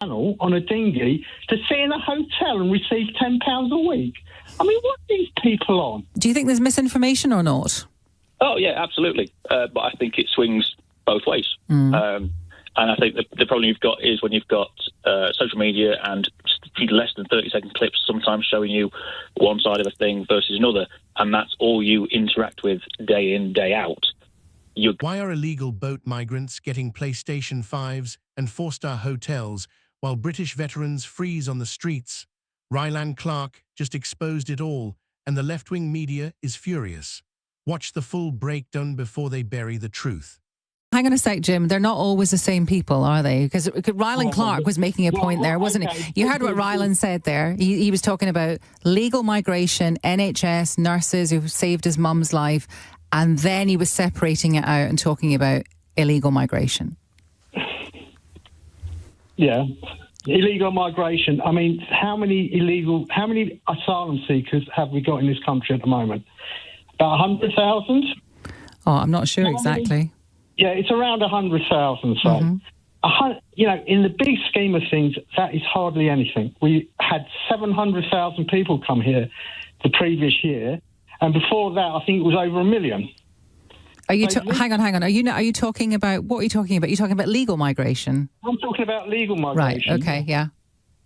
channel on a dinghy to stay in a hotel and receive £10 a week. I mean, what are these people on? Do you think there's misinformation or not? Oh, yeah, absolutely. But I think it swings both ways. And I think the problem you've got is when you've got social media and less than 30-second clips sometimes showing you one side of a thing versus another, and that's all you interact with day in, day out. Why are illegal boat migrants getting PlayStation 5s and 4-star hotels while British veterans freeze on the streets? Rylan Clark just exposed it all, and the left-wing media is furious. Watch the full breakdown before they bury the truth. Hang on a sec, Jim. They're not always the same people, are they? Because Rylan Clark was making a point there, wasn't he? You heard what Rylan said there. He was talking about legal migration, NHS, nurses who saved his mum's life, and then he was separating it out and talking about illegal migration. Yeah, illegal migration. I mean, how many asylum seekers have we got in this country at the moment? About 100,000? Oh, I'm not sure exactly. Yeah, it's around 100,000. So, in the big scheme of things, that is hardly anything. We had 700,000 people come here the previous year, and before that, I think it was over 1 million. Are you hang on? Are you talking about what are you talking about? You're talking about legal migration. I'm talking about legal migration. Right. Okay. Yeah.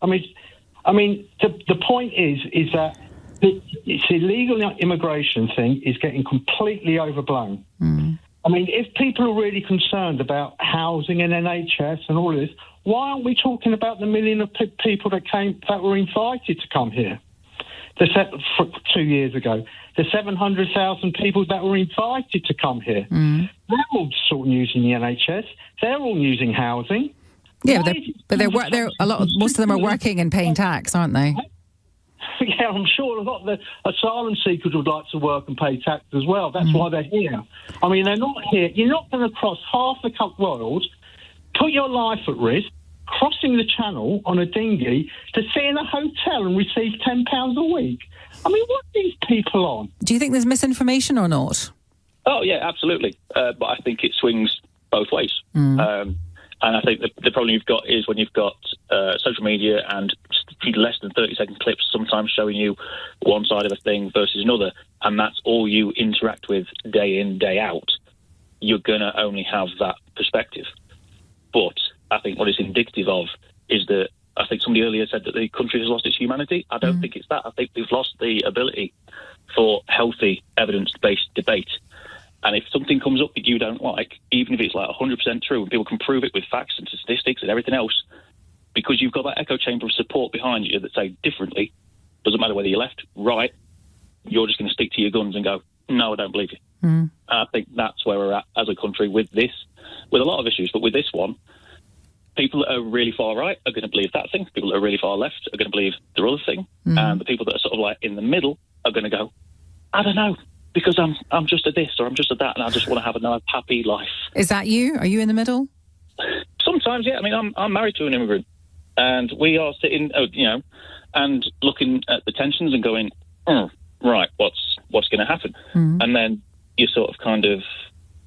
I mean, the point is that it's illegal immigration thing is getting completely overblown. I mean, if people are really concerned about housing and NHS and all this, why aren't we talking about the million of people that were invited to come here? 2 years ago, the 700,000 people that were invited to come here, they're all sort of using the NHS. They're all using housing. Yeah, most of them are working and paying tax, aren't they? Yeah, I'm sure a lot of the asylum seekers would like to work and pay tax as well. That's why they're here. I mean, they're not here. You're not going to cross half the world, put your life at risk, crossing the channel on a dinghy to stay in a hotel and receive £10 a week. I mean, what are these people on? Do you think there's misinformation or not? Oh, yeah, absolutely. But I think it swings both ways. And I think the problem you've got is when you've got social media and less than 30-second clips sometimes showing you one side of a thing versus another, and that's all you interact with day in, day out, you're going to only have that perspective. But I think what it's indicative of is that I think somebody earlier said that the country has lost its humanity. I don't think it's that. I think we've lost the ability for healthy, evidence-based debate. And if something comes up that you don't like, even if it's like 100% true, and people can prove it with facts and statistics and everything else, because you've got that echo chamber of support behind you that say differently, doesn't matter whether you're left, right, you're just going to stick to your guns and go, no, I don't believe you. And I think that's where we're at as a country with this, with a lot of issues, but with this one, people that are really far right are going to believe that thing. People that are really far left are going to believe the other thing. And the people that are sort of like in the middle are going to go, I don't know, because I'm just a this or I'm just a that, and I just want to have a nice, happy life. Is that you? Are you in the middle? Sometimes, yeah. I mean, I'm married to an immigrant, and we are sitting, and looking at the tensions and going, right, what's going to happen? And then you sort of kind of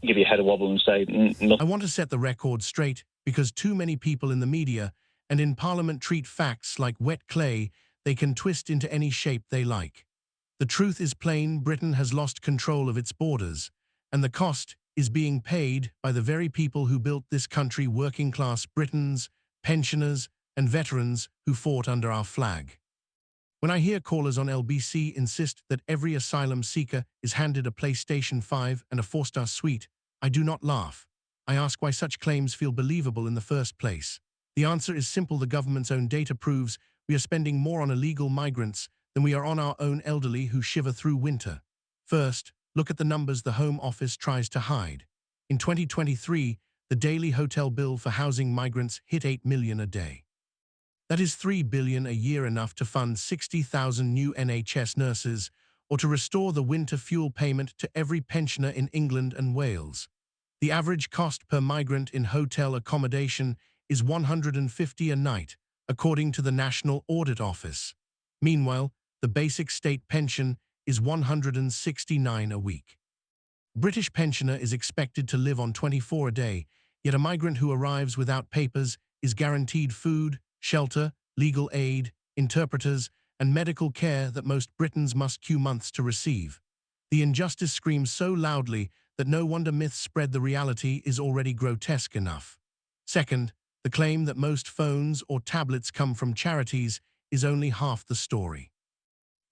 give your head a wobble and say, I want to set the record straight because too many people in the media and in Parliament treat facts like wet clay they can twist into any shape they like. The truth is plain: Britain has lost control of its borders, and the cost is being paid by the very people who built this country, working-class Britons, pensioners, and veterans who fought under our flag. When I hear callers on LBC insist that every asylum seeker is handed a PlayStation 5 and a 4-star suite, I do not laugh. I ask why such claims feel believable in the first place. The answer is simple. The government's own data proves we are spending more on illegal migrants than we are on our own elderly who shiver through winter. First, look at the numbers the Home Office tries to hide. In 2023, the daily hotel bill for housing migrants hit 8 million a day. That is 3 billion a year, enough to fund 60,000 new NHS nurses or to restore the winter fuel payment to every pensioner in England and Wales. The average cost per migrant in hotel accommodation is $150 a night, according to the National Audit Office. Meanwhile, the basic state pension is $169 a week. British pensioner is expected to live on $24 a day, yet a migrant who arrives without papers is guaranteed food, shelter, legal aid, interpreters, and medical care that most Britons must queue months to receive. The injustice screams so loudly that no wonder myths spread. The reality is already grotesque enough. Second, the claim that most phones or tablets come from charities is only half the story.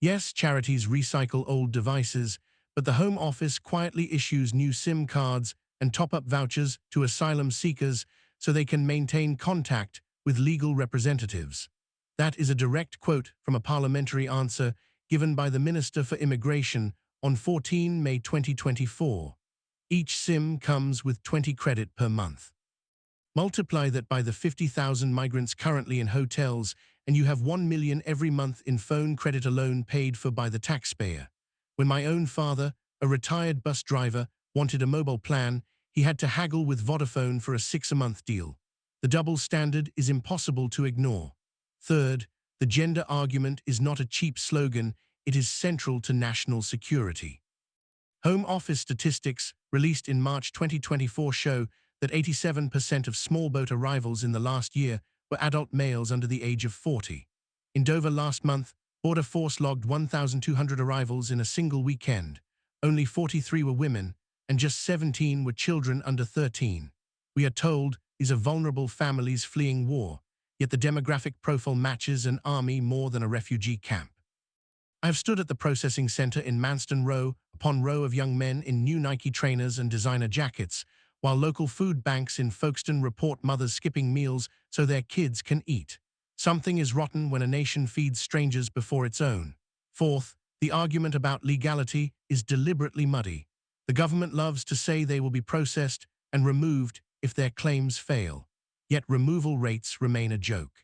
Yes, charities recycle old devices, but the Home Office quietly issues new SIM cards and top-up vouchers to asylum seekers so they can maintain contact with legal representatives. That is a direct quote from a parliamentary answer given by the Minister for Immigration on 14 May 2024. Each SIM comes with 20 credit per month. Multiply that by the 50,000 migrants currently in hotels, and you have 1 million every month in phone credit alone paid for by the taxpayer. When my own father, a retired bus driver, wanted a mobile plan, he had to haggle with Vodafone for a 6-a-month deal. The double standard is impossible to ignore. Third, the gender argument is not a cheap slogan, it is central to national security. Home Office statistics released in March 2024 show that 87% of small boat arrivals in the last year were adult males under the age of 40. In Dover last month, Border Force logged 1,200 arrivals in a single weekend. Only 43 were women, and just 17 were children under 13. We are told these are vulnerable families fleeing war, yet the demographic profile matches an army more than a refugee camp. I have stood at the processing center in Manston row upon row of young men in new Nike trainers and designer jackets, while local food banks in Folkestone report mothers skipping meals so their kids can eat. Something is rotten when a nation feeds strangers before its own. Fourth, the argument about legality is deliberately muddy. The government loves to say they will be processed and removed if their claims fail, yet removal rates remain a joke.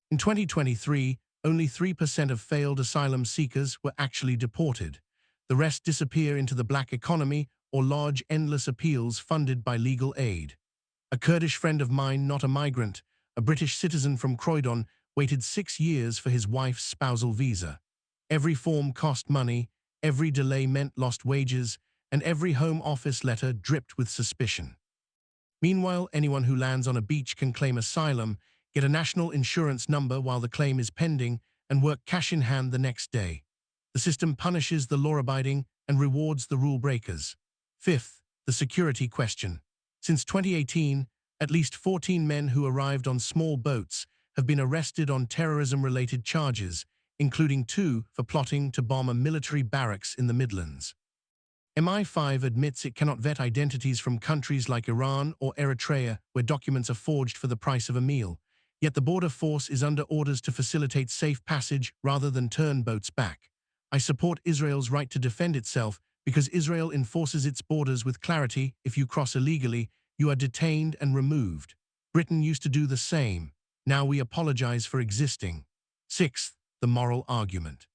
In 2023, only 3% of failed asylum seekers were actually deported. The rest disappear into the black economy or lodge endless appeals funded by legal aid. A Kurdish friend of mine, not a migrant, a British citizen from Croydon, waited 6 years for his wife's spousal visa. Every form cost money, every delay meant lost wages, and every Home Office letter dripped with suspicion. Meanwhile, anyone who lands on a beach can claim asylum, get a national insurance number while the claim is pending, and work cash in hand the next day. The system punishes the law-abiding and rewards the rule breakers. Fifth, the security question. Since 2018, at least 14 men who arrived on small boats have been arrested on terrorism-related charges, including 2 for plotting to bomb a military barracks in the Midlands. MI5 admits it cannot vet identities from countries like Iran or Eritrea, where documents are forged for the price of a meal. Yet the border force is under orders to facilitate safe passage rather than turn boats back. I support Israel's right to defend itself because Israel enforces its borders with clarity. If you cross illegally, you are detained and removed. Britain used to do the same. Now we apologize for existing. Sixth, the moral argument.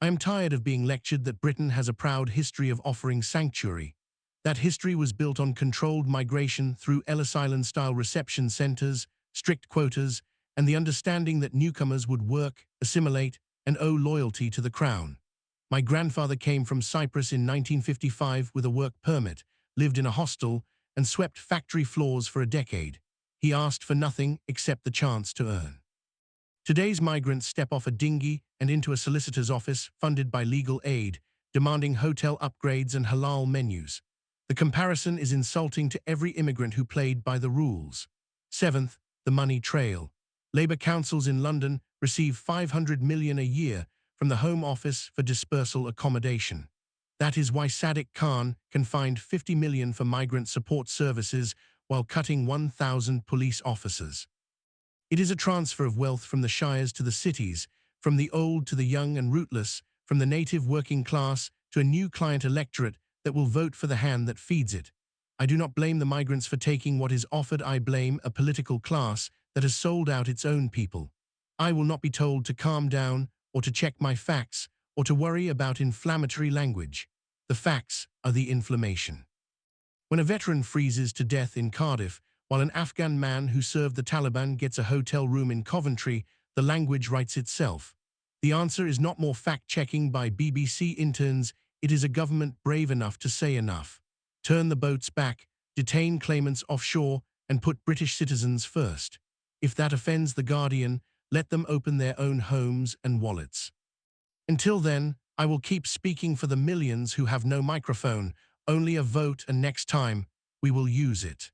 I am tired of being lectured that Britain has a proud history of offering sanctuary. That history was built on controlled migration through Ellis Island-style reception centres, strict quotas, and the understanding that newcomers would work, assimilate, and owe loyalty to the Crown. My grandfather came from Cyprus in 1955 with a work permit, lived in a hostel, and swept factory floors for a decade. He asked for nothing except the chance to earn. Today's migrants step off a dinghy and into a solicitor's office funded by legal aid, demanding hotel upgrades and halal menus. The comparison is insulting to every immigrant who played by the rules. Seventh, the money trail. Labour councils in London receive $500 million a year from the Home Office for dispersal accommodation. That is why Sadiq Khan can find $50 million for migrant support services while cutting 1,000 police officers. It is a transfer of wealth from the shires to the cities, from the old to the young and rootless, from the native working class to a new client electorate that will vote for the hand that feeds it. I do not blame the migrants for taking what is offered. I blame a political class that has sold out its own people. I will not be told to calm down or to check my facts or to worry about inflammatory language. The facts are the inflammation. When a veteran freezes to death in Cardiff, while an Afghan man who served the Taliban gets a hotel room in Coventry, the language writes itself. The answer is not more fact-checking by BBC interns, it is a government brave enough to say enough. Turn the boats back, detain claimants offshore, and put British citizens first. If that offends the Guardian, let them open their own homes and wallets. Until then, I will keep speaking for the millions who have no microphone, only a vote, and next time, we will use it.